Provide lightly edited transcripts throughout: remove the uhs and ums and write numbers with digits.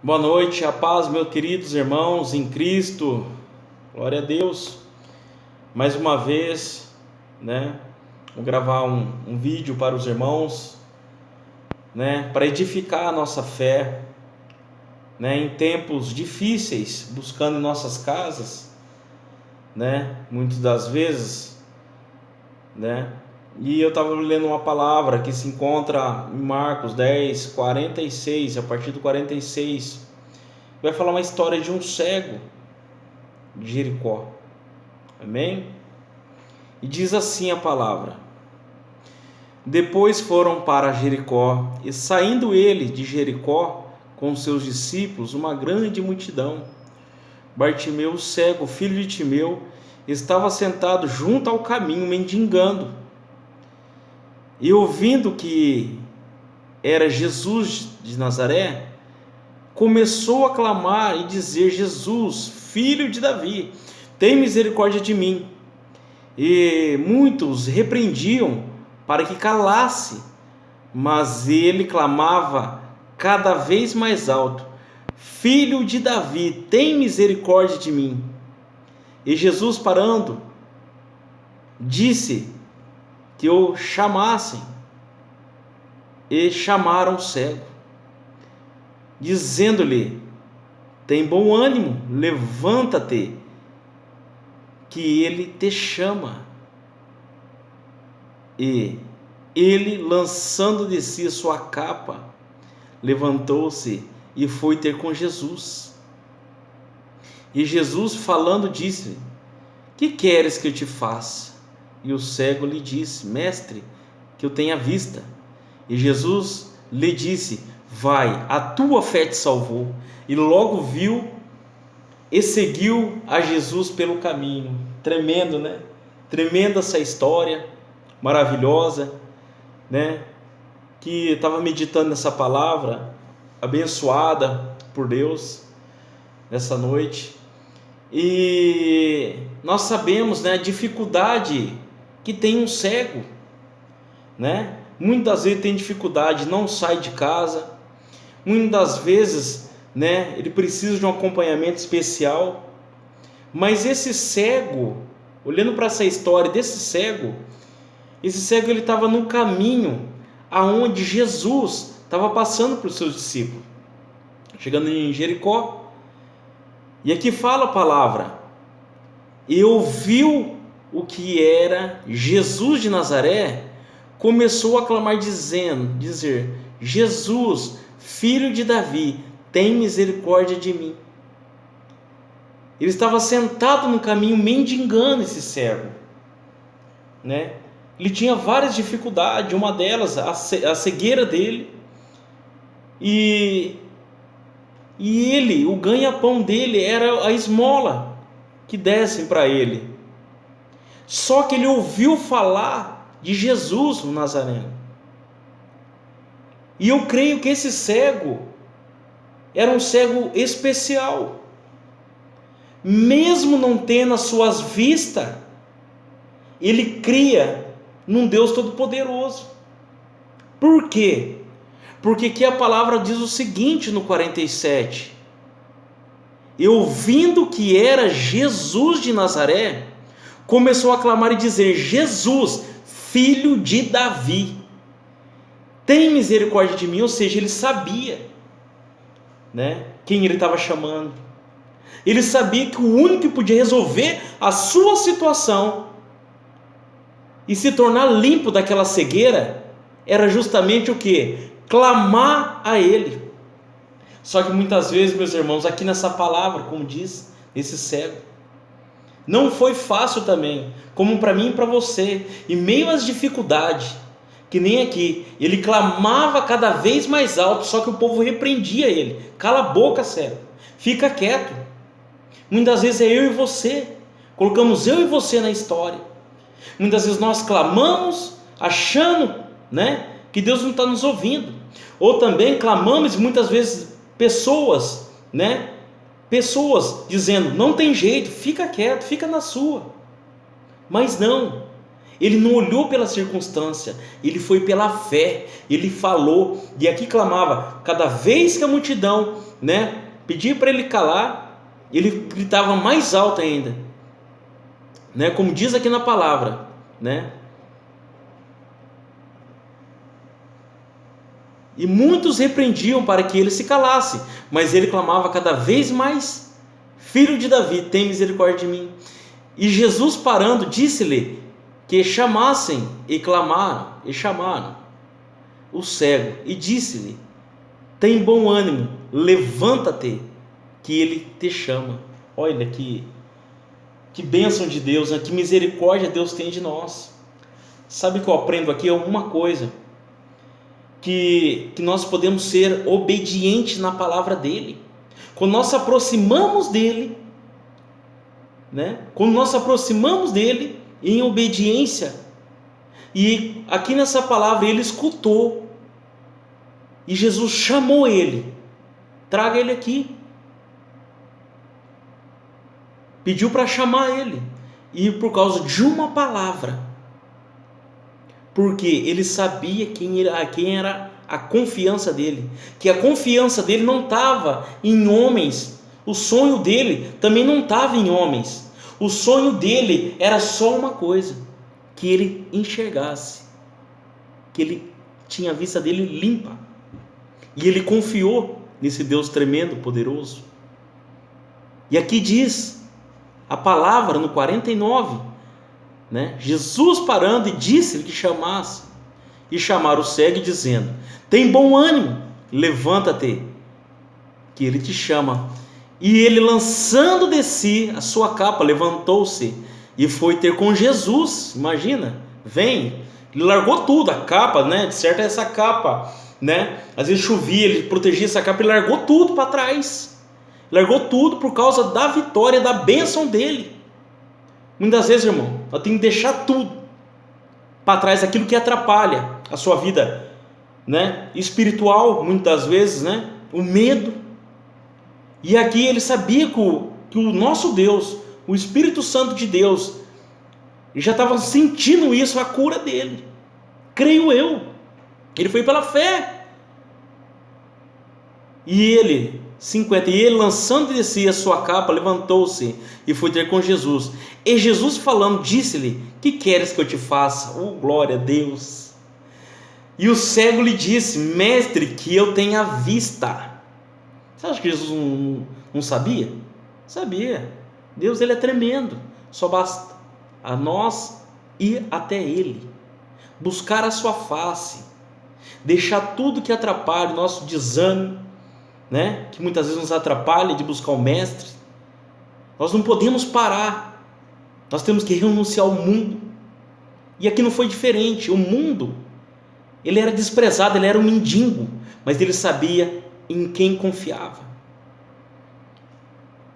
Boa noite, a paz, meus queridos irmãos em Cristo. Glória a Deus. Mais uma vez, vou gravar um vídeo para os irmãos, para edificar a nossa fé, em tempos difíceis, buscando em nossas casas, muitas das vezes, E eu estava lendo uma palavra que se encontra em Marcos 10, 46, a partir do 46, vai falar uma história de um cego de Jericó, amém? E diz assim a palavra: depois foram para Jericó, e saindo ele de Jericó com seus discípulos, uma grande multidão, Bartimeu, o cego, filho de Timeu, estava sentado junto ao caminho, mendigando. E ouvindo que era Jesus de Nazaré, começou a clamar e dizer: Jesus, filho de Davi, tem misericórdia de mim. E muitos repreendiam para que calasse, mas ele clamava cada vez mais alto: Filho de Davi, tem misericórdia de mim. E Jesus, parando, disse que o chamassem, e chamaram o cego, dizendo-lhe: tem bom ânimo, levanta-te, que ele te chama. E ele, lançando de si sua capa, levantou-se e foi ter com Jesus. E Jesus, falando, disse: que queres que eu te faça? E o cego lhe disse: mestre, que eu tenha vista. E Jesus lhe disse: vai, a tua fé te salvou. E logo viu e seguiu a Jesus pelo caminho. Tremendo, Tremenda essa história, maravilhosa, Que estava meditando nessa palavra, abençoada por Deus, nessa noite. E nós sabemos, a dificuldade que tem um cego, Muitas vezes tem dificuldade, não sai de casa. Muitas vezes, ele precisa de um acompanhamento especial. Mas esse cego, olhando para essa história desse cego, esse cego ele estava no caminho aonde Jesus estava passando para os seus discípulos, chegando em Jericó. E aqui fala a palavra: e ouviu o que era Jesus de Nazaré, começou a clamar dizer: Jesus, filho de Davi, tem misericórdia de mim. Ele estava sentado no caminho mendigando, esse cego, Ele tinha várias dificuldades, uma delas a cegueira dele, e ele, o ganha-pão dele era a esmola que dessem para ele. Só que ele ouviu falar de Jesus, o Nazareno, e eu creio que esse cego era um cego especial. Mesmo não tendo as suas vistas, ele cria num Deus Todo-Poderoso. Por quê? Porque aqui a palavra diz o seguinte no 47: e ouvindo que era Jesus de Nazaré, começou a clamar e dizer: Jesus, filho de Davi, tem misericórdia de mim. Ou seja, ele sabia, quem ele estava chamando. Ele sabia que o único que podia resolver a sua situação e se tornar limpo daquela cegueira era justamente o quê? Clamar a ele. Só que muitas vezes, meus irmãos, aqui nessa palavra, como diz esse cego, não foi fácil também, como para mim e para você. Em meio às dificuldades, que nem aqui, ele clamava cada vez mais alto, só que o povo repreendia ele: cala a boca, cego, fica quieto. Muitas vezes é eu e você, colocamos eu e você na história. Muitas vezes nós clamamos achando, que Deus não está nos ouvindo. Ou também clamamos, muitas vezes pessoas dizendo: não tem jeito, fica quieto, fica na sua. Mas não, Ele não olhou pela circunstância, ele foi pela fé. Ele falou, e aqui clamava. Cada vez que a multidão, né, pedia para ele calar, ele gritava mais alto ainda, né, como diz aqui na palavra, né? E muitos repreendiam para que ele se calasse, mas ele clamava cada vez mais: Filho de Davi, tem misericórdia de mim. E Jesus, parando, disse-lhe que chamassem, e chamaram o cego, e disse-lhe: tem bom ânimo, levanta-te, que ele te chama. Olha que bênção de Deus, né? Que misericórdia Deus tem de nós. Sabe o que eu aprendo aqui? É uma coisa, que nós podemos ser obedientes na palavra dele. Quando nós nos aproximamos dele, né? Quando nós nos aproximamos dele em obediência, e aqui nessa palavra ele escutou, e Jesus chamou ele: traga ele aqui. Pediu para chamar ele, e por causa de uma palavra, porque ele sabia quem era a confiança dele, que a confiança dele não estava em homens, o sonho dele também não estava em homens, o sonho dele era só uma coisa: que ele enxergasse, que ele tinha a vista dele limpa, e ele confiou nesse Deus tremendo, poderoso. E aqui diz a palavra no 49, né? Jesus parando e disse-lhe que chamasse, e chamaram o cego dizendo: tem bom ânimo, levanta-te, que ele te chama. E ele, lançando de si a sua capa, levantou-se e foi ter com Jesus. Imagina, vem, ele largou tudo, a capa, né? De certo é essa capa, né? Às vezes chovia, ele protegia essa capa, ele largou tudo para trás. Largou tudo por causa da vitória, da bênção dele. Muitas vezes, irmão, nós temos que deixar tudo para trás, aquilo que atrapalha a sua vida, né, espiritual, muitas vezes, né, o medo. E aqui ele sabia que o nosso Deus, o Espírito Santo de Deus, ele já estava sentindo isso, a cura dele, creio eu. Ele foi pela fé. E ele, 50, e ele, lançando de si a sua capa, levantou-se e foi ter com Jesus. E Jesus, falando, disse-lhe: que queres que eu te faça? Oh, glória a Deus! E o cego lhe disse: mestre, que eu tenha vista. Você acha que Jesus não sabia? Sabia. Deus, ele é tremendo. Só basta a nós ir até ele, buscar a sua face, deixar tudo que atrapalha o nosso desânimo, né, que muitas vezes nos atrapalha de buscar o mestre. Nós não podemos parar, nós temos que renunciar ao mundo. E aqui não foi diferente. O mundo, ele era desprezado, ele era um mendigo, mas ele sabia em quem confiava.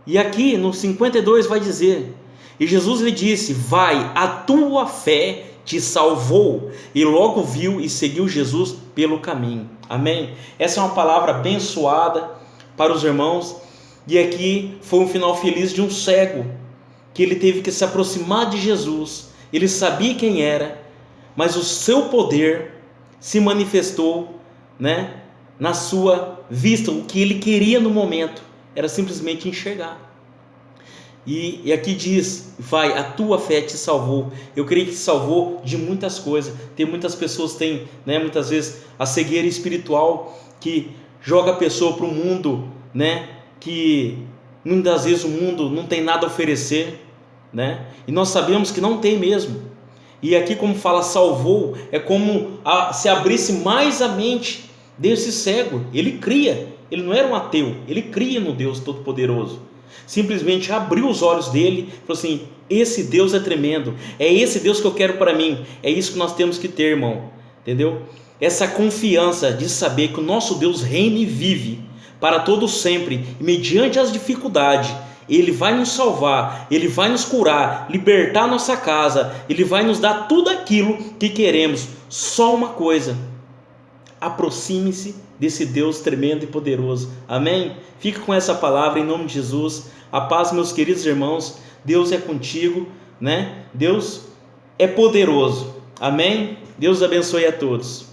E aqui no 52 vai dizer: e Jesus lhe disse: vai, a tua fé te salvou. E logo viu e seguiu Jesus pelo caminho. Amém? Essa é uma palavra abençoada para os irmãos. E aqui foi um final feliz de um cego, que ele teve que se aproximar de Jesus. Ele sabia quem era, mas o seu poder se manifestou, né, na sua vista. O que ele queria no momento era simplesmente enxergar. E aqui diz: vai, a tua fé te salvou. Eu creio que te salvou de muitas coisas. Tem muitas pessoas que têm, né, muitas vezes a cegueira espiritual, que joga a pessoa para o mundo, né, que muitas vezes o mundo não tem nada a oferecer, né, e nós sabemos que não tem mesmo. E aqui, como fala salvou, é como se abrisse mais a mente desse cego. Ele cria, ele não era um ateu, ele cria no Deus Todo-Poderoso. Simplesmente abriu os olhos dele, falou assim: esse Deus é tremendo, é esse Deus que eu quero para mim. É isso que nós temos que ter, irmão, entendeu? Essa confiança de saber que o nosso Deus reina e vive para todo sempre, e mediante as dificuldades Ele vai nos salvar, Ele vai nos curar, libertar a nossa casa, Ele vai nos dar tudo aquilo que queremos. Só uma coisa: aproxime-se desse Deus tremendo e poderoso. Amém? Fica com essa palavra em nome de Jesus. A paz, meus queridos irmãos. Deus é contigo, né? Deus é poderoso. Amém? Deus abençoe a todos.